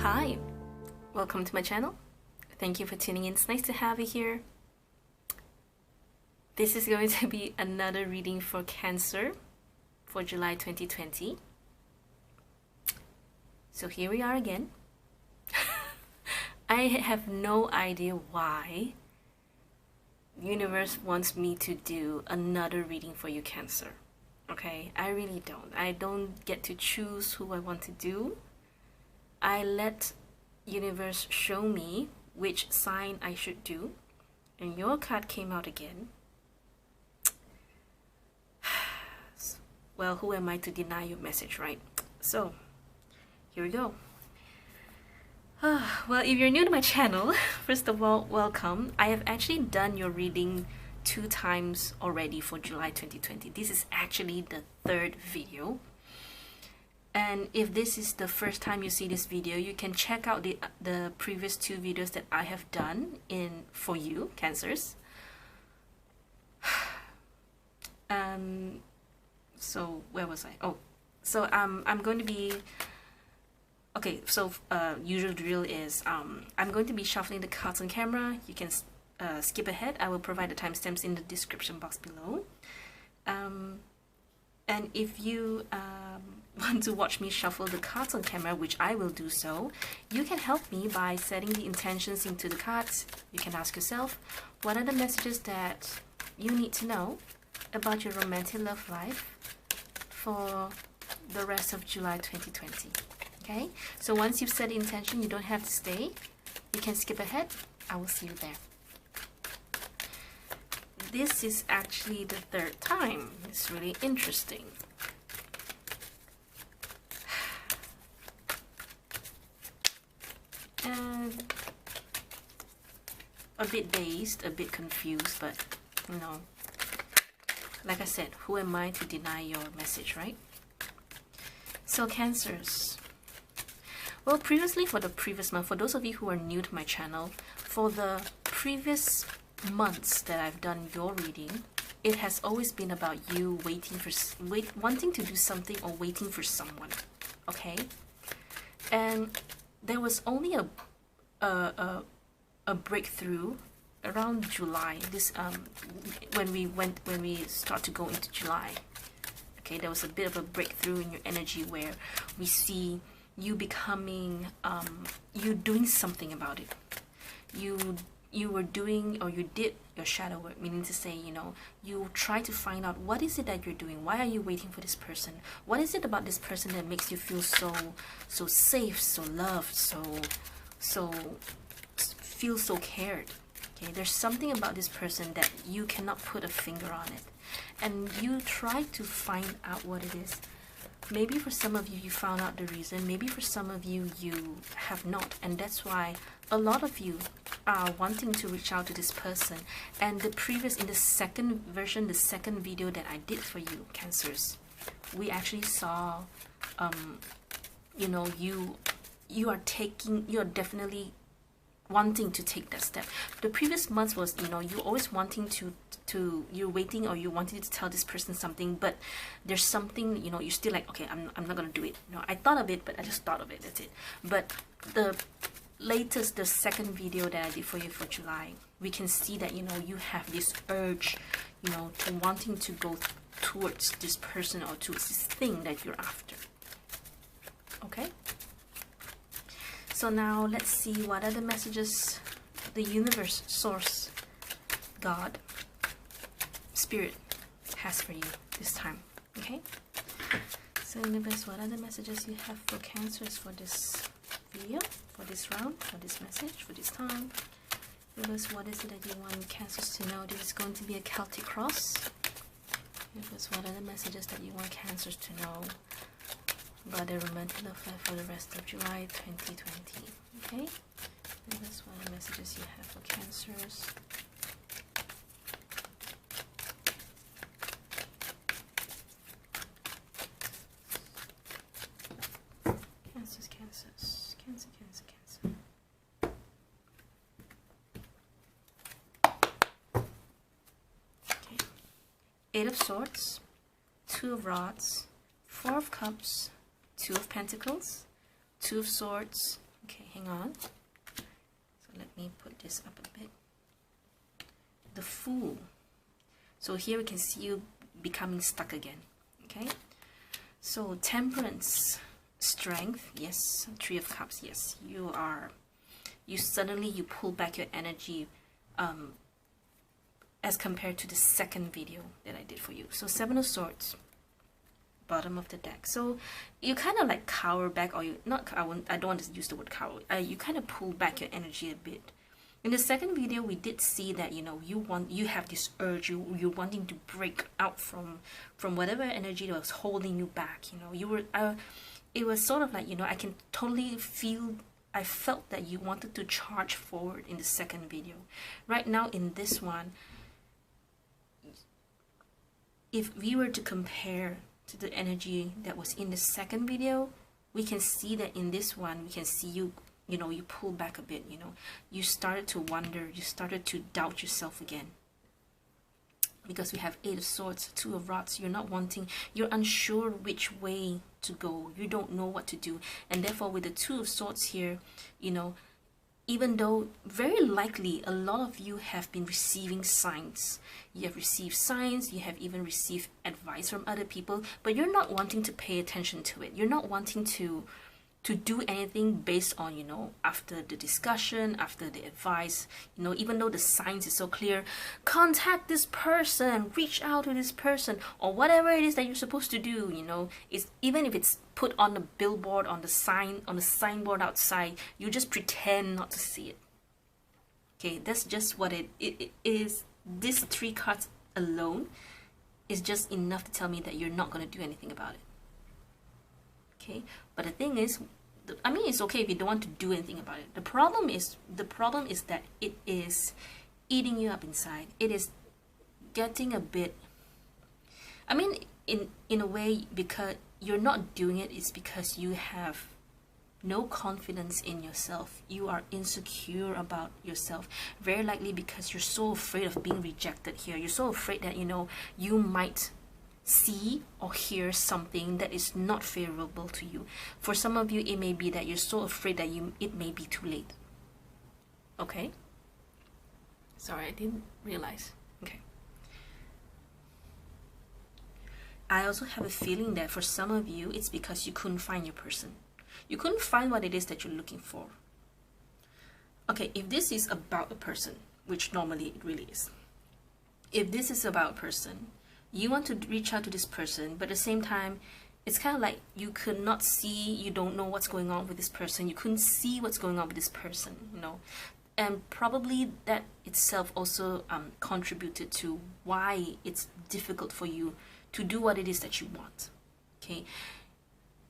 Hi, welcome to my channel. Thank you for tuning in. It's nice to have you here. This is going to be another reading for Cancer for July 2020. So here we are again. I have no idea why the universe wants me to do another reading for you, Cancer. Okay, I really don't. I don't get to choose who I want to do. I let universe show me which sign I should do, and your card came out again. Well, who am I to deny your message, right? So here we go. Well, if you're new to my channel, first of all, welcome. I have actually done your reading 2 times already for July 2020. This is actually the 3rd video. And if this is the first time you see this video, you can check out the previous 2 videos that I have done for you, Cancers. So where was I? Oh, so I'm going to be okay. So usual drill is I'm going to be shuffling the cards on camera. You can skip ahead. I will provide the timestamps in the description box below. And if you want to watch me shuffle the cards on camera, which I will do so, you can help me by setting the intentions into the cards. You can ask yourself, what are the messages that you need to know about your romantic love life for the rest of July 2020? Okay, so once you've set the intention, you don't have to stay. You can skip ahead. I will see you there. This is actually the 3rd time. It's really interesting. And a bit dazed, a bit confused, but you know, like I said, who am I to deny your message, right? So Cancers. Well, previously, for the previous month, for those of you who are new to my channel, for the previous months that I've done your reading, it has always been about you wanting to do something or waiting for someone. Okay, and there was only a breakthrough around July. This when we start to go into July. Okay, there was a bit of a breakthrough in your energy where we see you becoming you doing something about it. You were doing, or you did your shadow work, meaning to say, you know, you try to find out what is it that you're doing. Why are you waiting for this person? What is it about this person that makes you feel so safe, so loved, so feel so cared? Okay, there's something about this person that you cannot put a finger on it, and you try to find out what it is. Maybe for some of you, you found out the reason. Maybe for some of you, you have not. And that's why a lot of you are wanting to reach out to this person. And in the second version, the second video that I did for you, Cancers, we actually saw, you know, you are definitely wanting to take that step. The previous months was, you know, you always wanting you're waiting, or you wanted to tell this person something, but there's something, you know, you're still like, okay, I'm not gonna do it. You know, I thought of it, but I just thought of it, that's it. But the second video that I did for you for July, we can see that, you know, you have this urge, you know, to wanting to go towards this person or towards this thing that you're after. Okay, so now let's see what are the messages the universe, source, God, Spirit has for you this time. Okay, so universe, what are the messages you have for Cancers for this video, for this round, for this message, for this time? Universe, what is it that you want Cancers to know? This is going to be a Celtic cross. Universe, what are the messages that you want Cancers to know about their romantic love life for the rest of July 2020? Okay, universe, what are the messages you have for Cancers? Cancer. Okay. 8 of Swords, 2 of Rods, 4 of Cups, 2 of Pentacles, 2 of Swords, Okay, hang on. So let me put this up a bit. The Fool. So here we can see you becoming stuck again. Okay, so Temperance, Strength, yes. Three of Cups, yes. You suddenly pull back your energy as compared to the second video that I did for you. So Seven of Swords, bottom of the deck. So you kind of like cower back, or you not. I don't want to use the word cower. You kind of pull back your energy a bit. In the second video, we did see that you have this urge, you're wanting to break out from whatever energy that was holding you back. It was sort of like, I can totally feel. I felt that you wanted to charge forward in the second video. Right now in this one, if we were to compare to the energy that was in the second video, we can see that in this one, we can see you pull back a bit, you started to wonder, you started to doubt yourself again. Because we have Eight of Swords, Two of Rods, you're unsure which way to go, you don't know what to do. And therefore with the Two of Swords here, even though very likely a lot of you have been receiving signs, you have received signs, you have even received advice from other people, but you're not wanting to pay attention to it. You're not wanting to do anything based on, after the discussion, after the advice, even though the signs is so clear, contact this person, reach out to this person, or whatever it is that you're supposed to do, it's, even if it's put on the billboard, on the signboard outside, you just pretend not to see it. Okay, that's just what it is. This three cards alone is just enough to tell me that you're not going to do anything about it. Okay, but the thing is, it's okay if you don't want to do anything about it. The problem is that it is eating you up inside. It is getting a bit, in a way, because you're not doing it, it's because you have no confidence in yourself. You are insecure about yourself. Very likely because you're so afraid of being rejected here. You're so afraid that, you might see or hear something that is not favorable to you. For some of you, it may be that you're so afraid that it may be too late. Okay? Sorry, I didn't realize. Okay. I also have a feeling that for some of you, it's because you couldn't find your person. You couldn't find what it is that you're looking for. Okay, if this is about a person, which normally it really is. If this is about a person, you want to reach out to this person, but at the same time, it's kind of like you could not see, you don't know what's going on with this person. You couldn't see what's going on with this person, And probably that itself also contributed to why it's difficult for you to do what it is that you want. Okay.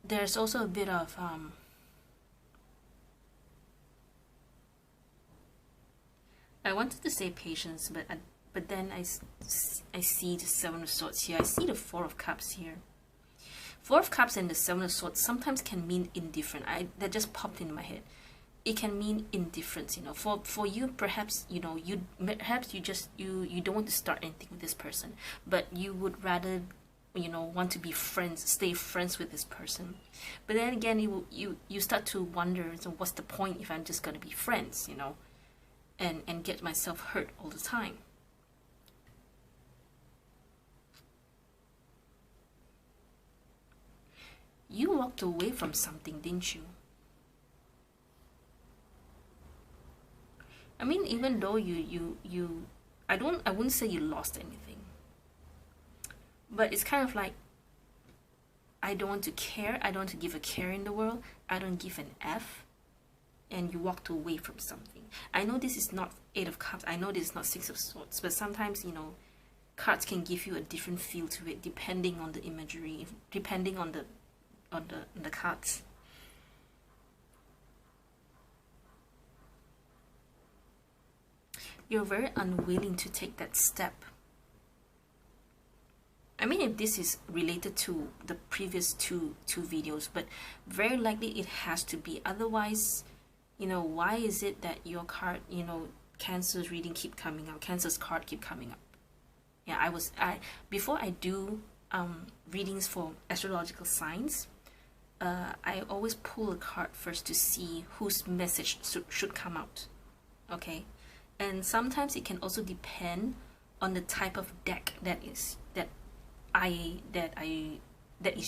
There's also a bit of I wanted to say patience, but then I see the Seven of Swords here. I see the Four of Cups here. Four of Cups and the Seven of Swords sometimes can mean indifferent. That just popped in my head. It can mean indifference, For you, perhaps, you don't want to start anything with this person, but you would rather, want to be friends, stay friends with this person. But then again, you start to wonder, so what's the point if I'm just gonna be friends, and get myself hurt all the time. You walked away from something, didn't you? Even though I wouldn't say you lost anything. But it's kind of like, I don't want to care, I don't want to give a care in the world, I don't give an F, and you walked away from something. I know this is not Eight of Cups, I know this is not Six of Swords, but sometimes, cards can give you a different feel to it depending on the imagery, depending on the cards. You're very unwilling to take that step. If this is related to the previous two videos, but very likely it has to be. Otherwise, why is it that your card, Cancer's reading keep coming up, Cancer's card keep coming up? Yeah, before I do readings for astrological signs, I always pull a card first to see whose message should come out. Okay, and sometimes it can also depend on the type of deck that is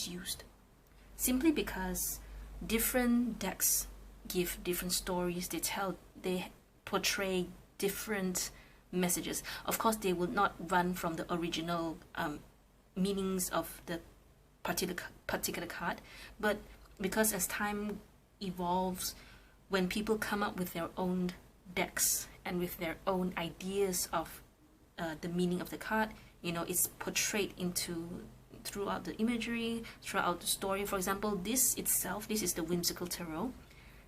used. Simply because different decks give different stories, they portray different messages. Of course, they will not run from the original meanings of the particular card, but because as time evolves, when people come up with their own decks and with their own ideas of the meaning of the card, you know, it's portrayed throughout the imagery, throughout the story. For example, this is the whimsical tarot.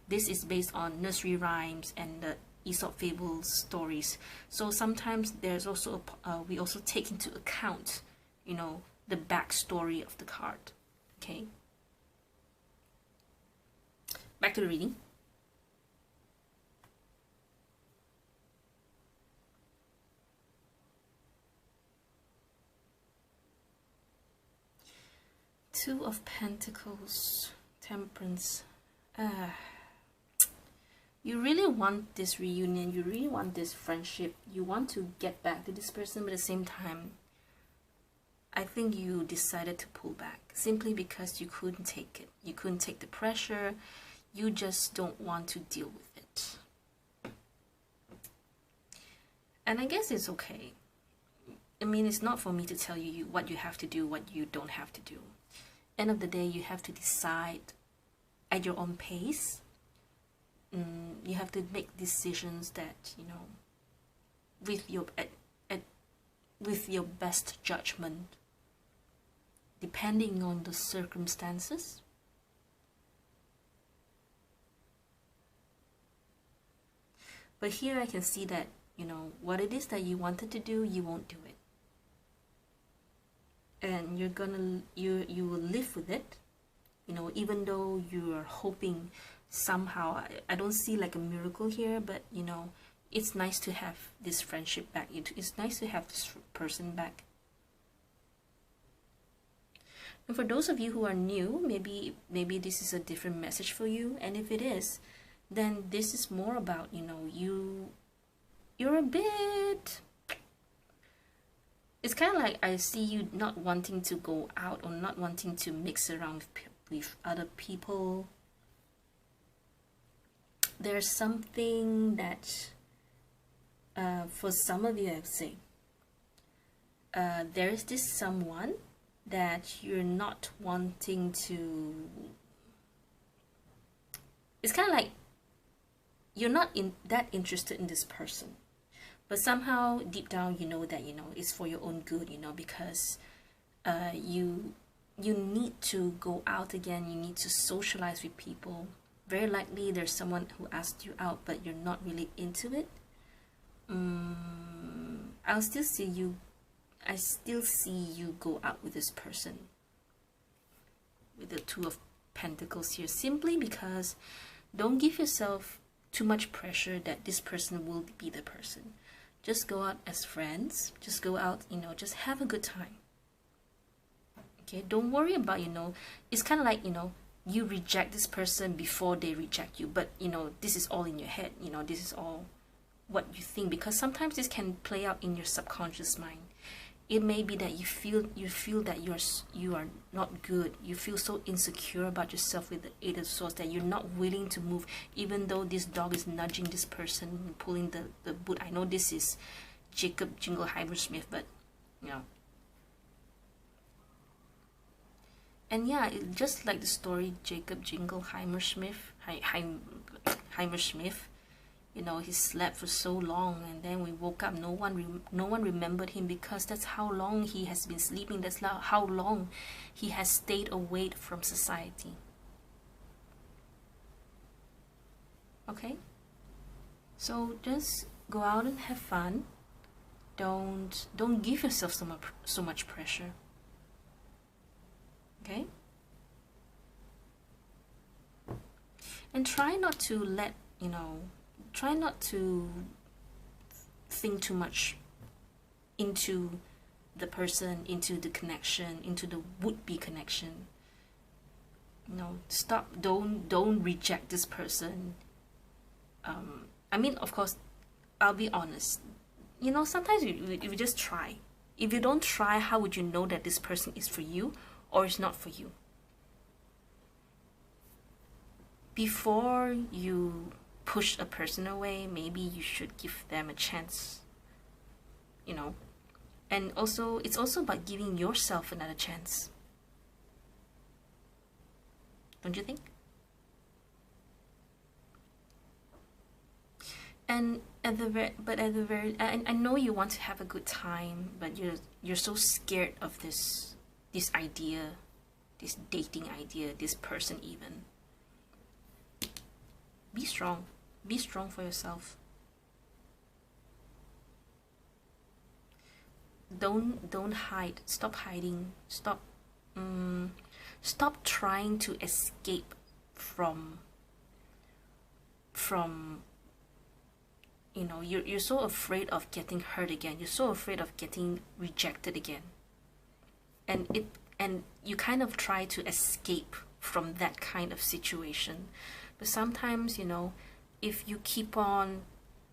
This is based on nursery rhymes and the Aesop fables stories. So sometimes there's also we also take into account, you know, the backstory of the card. Okay, back to the reading. Two of Pentacles, Temperance. You really want this reunion, you really want this friendship, you want to get back to this person, but at the same time, I think you decided to pull back simply because you couldn't take it. You couldn't take the pressure. You just don't want to deal with it. And I guess it's okay. I mean, it's not for me to tell you what you have to do, what you don't have to do. End of the day, you have to decide at your own pace. You have to make decisions that, you know, with your best judgment, depending on the circumstances. But here I can see that, you know, what it is that you wanted to do, you won't do it. And you will live with it, you know, even though you are hoping somehow, I don't see like a miracle here, but you know, it's nice to have this friendship back. It's nice to have this person back. And for those of you who are new, maybe this is a different message for you. And if it is, then this is more about, you know, you're a bit, it's kind of like I see you not wanting to go out or not wanting to mix around with other people. There's something that for some of you, I would say, there is this someone that you're not wanting to, it's kind of like you're not that interested in this person, but somehow deep down you know that, you know, it's for your own good, you know, because you need to go out again, you need to socialize with people. Very likely there's someone who asked you out, but you're not really into it. I still see you go out with this person, with the Two of Pentacles here, simply because don't give yourself too much pressure that this person will be the person. Just go out as friends, just go out, you know, just have a good time. Okay, don't worry about, you know, it's kind of like, you know, you reject this person before they reject you, but you know, this is all in your head, you know, this is all what you think, because sometimes this can play out in your subconscious mind. It may be that you feel that you are not good, you feel so insecure about yourself with the Eight of Swords that you're not willing to move, even though this dog is nudging this person, pulling the boot. I know this is Jacob Jingleheimer Smith, but you know. And yeah, just like the story Jacob Jingleheimer Smith, Heimer Smith, you know, he slept for so long, and then we woke up, no one remembered him, because that's how long he has been sleeping. That's how long he has stayed away from society. Okay, so just go out and have fun. Don't give yourself so much pressure. Okay, and try not to let, you know, try not to think too much into the person, into the connection, into the would-be connection. No, stop. Don't reject this person. I mean, of course, I'll be honest. You know, sometimes you just try. If you don't try, how would you know that this person is for you or is not for you? Before you push a person away, maybe you should give them a chance. You know, and also it's also about giving yourself another chance. Don't you think? And at the very, I know you want to have a good time, but you're so scared of this idea, this dating idea, this person even. Be strong. Be strong for yourself. Don't hide. Stop hiding. Stop trying to escape from you know, you're so afraid of getting hurt again. You're so afraid of getting rejected again. And you kind of try to escape from that kind of situation. But sometimes, you know, if you keep on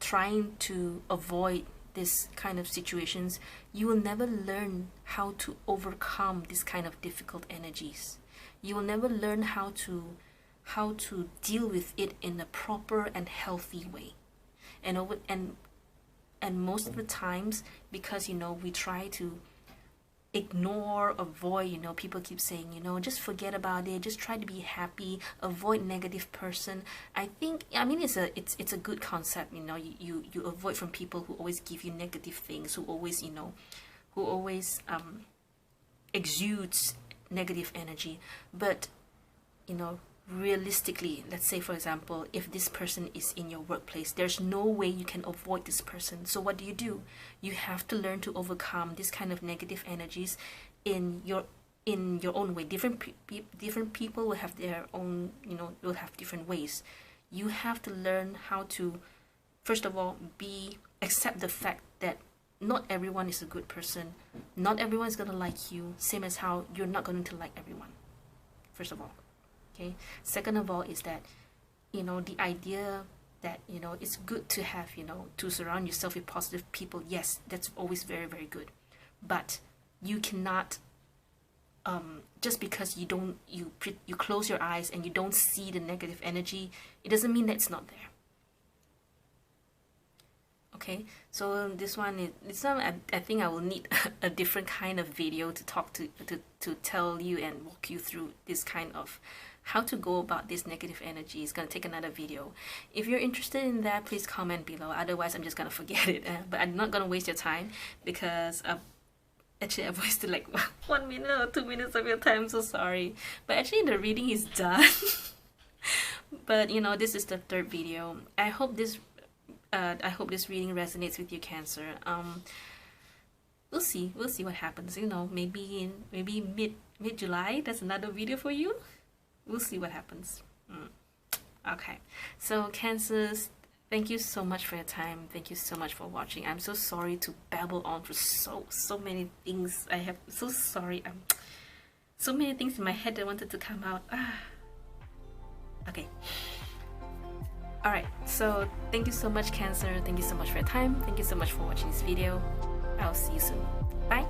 trying to avoid this kind of situations, you will never learn how to overcome this kind of difficult energies. You will never learn how to deal with it in a proper and healthy way. And most of the times, because, you know, we try to ignore, avoid, you know, people keep saying, you know, just forget about it, just try to be happy, avoid negative person. I mean it's a good concept, you know. You avoid from people who always give you negative things, who always, you know, exudes negative energy. But, you know, realistically, let's say for example, if this person is in your workplace, there's no way you can avoid this person. So what do? You have to learn to overcome this kind of negative energies in your own way. Different people will have their own, you know, will have different ways. You have to learn how to, first of all, accept the fact that not everyone is a good person. Not everyone is gonna like you, same as how you're not going to like everyone, first of all. Okay. Second of all is that, you know, the idea that, you know, it's good to have, you know, to surround yourself with positive people. Yes, that's always very, very good. But you cannot, just because you close your eyes and you don't see the negative energy, it doesn't mean that it's not there. Okay, so this one I think I will need a different kind of video to talk to tell you and walk you through this kind of how to go about this negative energy. It's gonna take another video. If you're interested in that, please comment below. Otherwise, I'm just gonna forget it. But I'm not gonna waste your time because actually I've wasted like 1 minute or 2 minutes of your time. So sorry. But actually the reading is done. But you know, this is the third video. I hope this reading resonates with you, Cancer. We'll see what happens. You know, maybe mid July, that's another video for you. We'll see what happens. Okay, so Cancers, thank you so much for your time. Thank you so much for watching. I'm so sorry to babble on for so many things. So sorry. So many things in my head that wanted to come out. Okay. Alright, so thank you so much, Cancer. Thank you so much for your time. Thank you so much for watching this video. I'll see you soon. Bye.